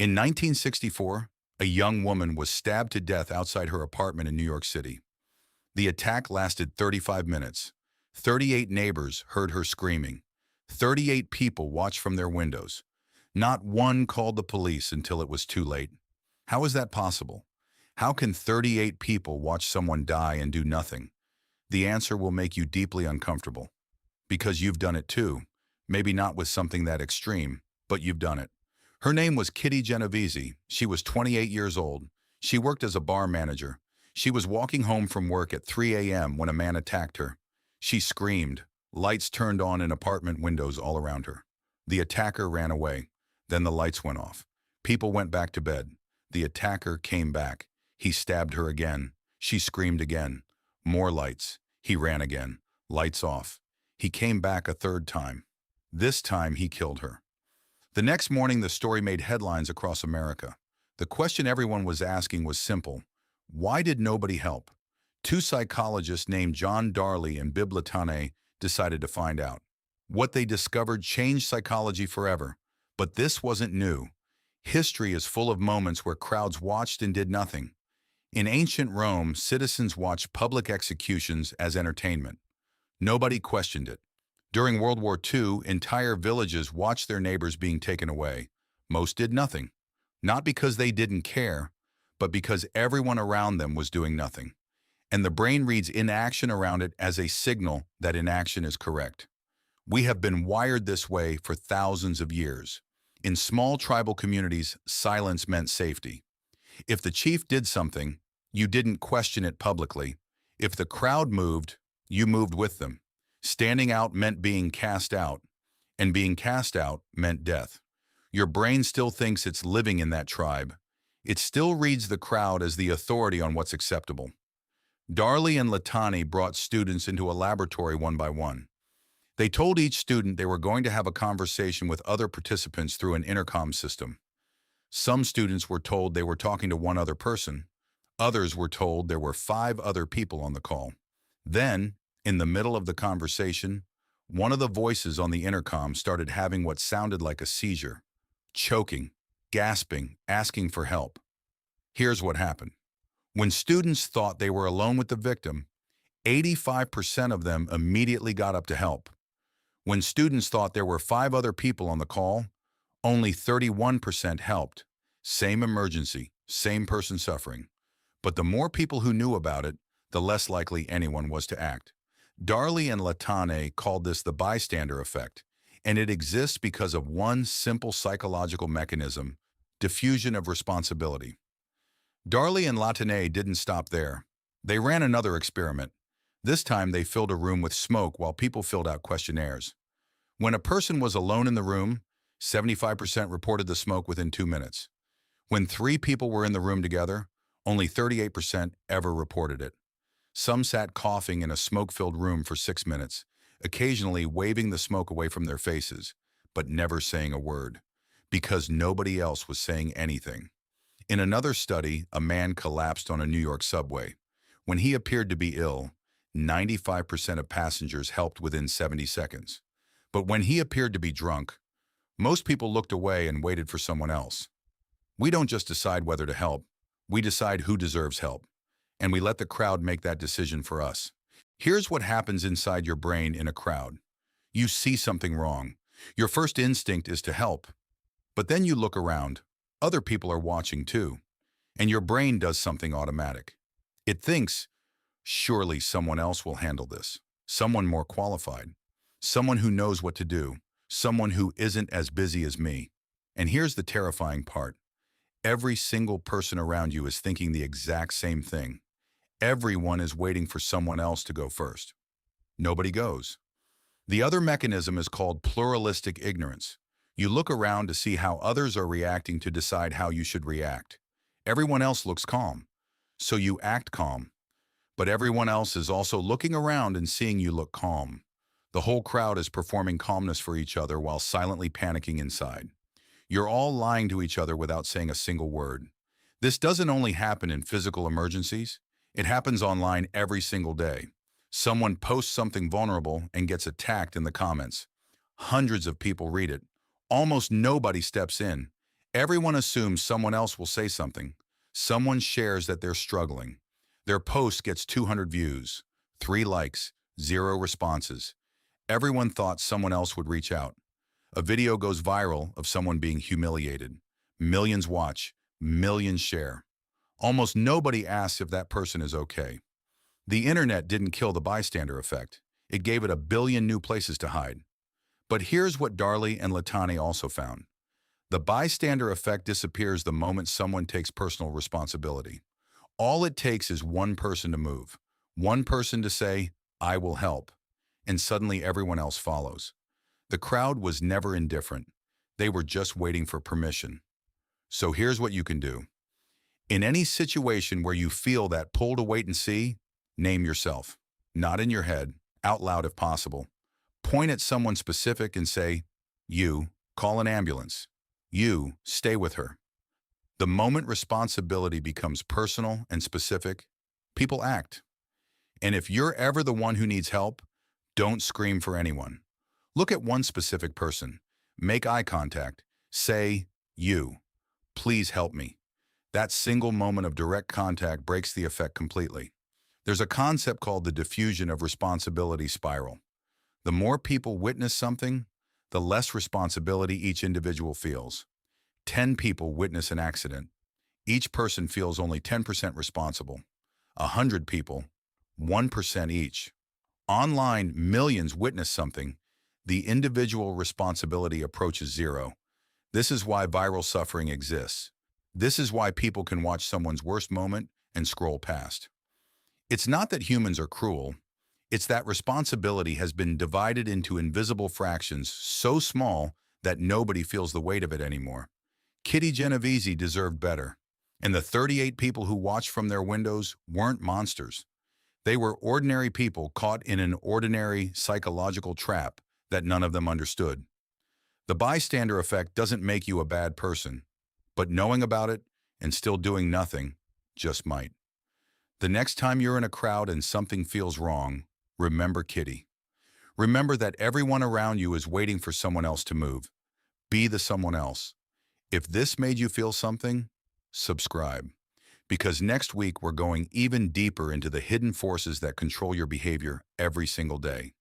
In 1964, a young woman was stabbed to death outside her apartment in New York City. The attack lasted 35 minutes. 38 neighbors heard her screaming. 38 people watched from their windows. Not one called the police until it was too late. How is that possible? How can 38 people watch someone die and do nothing? The answer will make you deeply uncomfortable. Because you've done it too. Maybe not with something that extreme, but you've done it. Her name was Kitty Genovese. She was 28 years old. She worked as a bar manager. She was walking home from work at 3 a.m. when a man attacked her. She screamed. Lights turned on in apartment windows all around her. The attacker ran away. Then the lights went off. People went back to bed. The attacker came back. He stabbed her again. She screamed again. More lights. He ran again. Lights off. He came back a third time. This time he killed her. The next morning, the story made headlines across America. The question everyone was asking was simple. Why did nobody help? Two psychologists named Darley and Latané decided to find out. What they discovered changed psychology forever. But this wasn't new. History is full of moments where crowds watched and did nothing. In ancient Rome, citizens watched public executions as entertainment. Nobody questioned it. During World War II, entire villages watched their neighbors being taken away. Most did nothing. Not because they didn't care, but because everyone around them was doing nothing. And the brain reads inaction around it as a signal that inaction is correct. We have been wired this way for thousands of years. In small tribal communities, silence meant safety. If the chief did something, you didn't question it publicly. If the crowd moved, you moved with them. Standing out meant being cast out, and being cast out meant death. Your brain still thinks it's living in that tribe. It still reads the crowd as the authority on what's acceptable. Darley and Latané brought students into a laboratory one by one. They told each student they were going to have a conversation with other participants through an intercom system. Some students were told they were talking to one other person. Others were told there were 5 other people on the call. Then, in the middle of the conversation, one of the voices on the intercom started having what sounded like a seizure, choking, gasping, asking for help. Here's what happened. When students thought they were alone with the victim, 85% of them immediately got up to help. When students thought there were 5 other people on the call, only 31% helped. Same emergency, same person suffering. But the more people who knew about it, the less likely anyone was to act. Darley and Latané called this the Bystander Effect, and it exists because of one simple psychological mechanism: diffusion of responsibility. Darley and Latané didn't stop there. They ran another experiment. This time they filled a room with smoke while people filled out questionnaires. When a person was alone in the room, 75% reported the smoke within 2 minutes. When 3 people were in the room together, only 38% ever reported it. Some sat coughing in a smoke-filled room for 6 minutes, occasionally waving the smoke away from their faces, but never saying a word, because nobody else was saying anything. In another study, a man collapsed on a New York subway. When he appeared to be ill, 95% of passengers helped within 70 seconds. But when he appeared to be drunk, most people looked away and waited for someone else. We don't just decide whether to help, we decide who deserves help. And we let the crowd make that decision for us. Here's what happens inside your brain in a crowd. You see something wrong. Your first instinct is to help. But then you look around. Other people are watching too. And your brain does something automatic. It thinks, surely someone else will handle this. Someone more qualified. Someone who knows what to do. Someone who isn't as busy as me. And here's the terrifying part. Every single person around you is thinking the exact same thing. Everyone is waiting for someone else to go first. Nobody goes. The other mechanism is called pluralistic ignorance. You look around to see how others are reacting to decide how you should react. Everyone else looks calm, so you act calm. But everyone else is also looking around and seeing you look calm. The whole crowd is performing calmness for each other while silently panicking inside. You're all lying to each other without saying a single word. This doesn't only happen in physical emergencies. It happens online every single day. Someone posts something vulnerable and gets attacked in the comments. Hundreds of people read it. Almost nobody steps in. Everyone assumes someone else will say something. Someone shares that they're struggling. Their post gets 200 views, 3 likes, 0 responses. Everyone thought someone else would reach out. A video goes viral of someone being humiliated. Millions watch, millions share. Almost nobody asks if that person is okay. The internet didn't kill the bystander effect. It gave it a billion new places to hide. But here's what Darley and Latané also found. The bystander effect disappears the moment someone takes personal responsibility. All it takes is one person to move, one person to say, "I will help," and suddenly everyone else follows. The crowd was never indifferent. They were just waiting for permission. So here's what you can do. In any situation where you feel that pull to wait and see, name yourself. Not in your head, out loud if possible. Point at someone specific and say, "You, call an ambulance. You, stay with her." The moment responsibility becomes personal and specific, people act. And if you're ever the one who needs help, don't scream for anyone. Look at one specific person. Make eye contact. Say, "You, please help me." That single moment of direct contact breaks the effect completely. There's a concept called the diffusion of responsibility spiral. The more people witness something, the less responsibility each individual feels. 10 people witness an accident. Each person feels only 10% responsible. 100 people, 1% each. Online, millions witness something. The individual responsibility approaches 0. This is why viral suffering exists. This is why people can watch someone's worst moment and scroll past. It's not that humans are cruel. It's that responsibility has been divided into invisible fractions so small that nobody feels the weight of it anymore. Kitty Genovese deserved better. And the 38 people who watched from their windows weren't monsters. They were ordinary people caught in an ordinary psychological trap that none of them understood. The bystander effect doesn't make you a bad person, but knowing about it and still doing nothing just might. The next time you're in a crowd and something feels wrong, remember Kitty. Remember that everyone around you is waiting for someone else to move. Be the someone else. If this made you feel something, subscribe. Because next week we're going even deeper into the hidden forces that control your behavior every single day.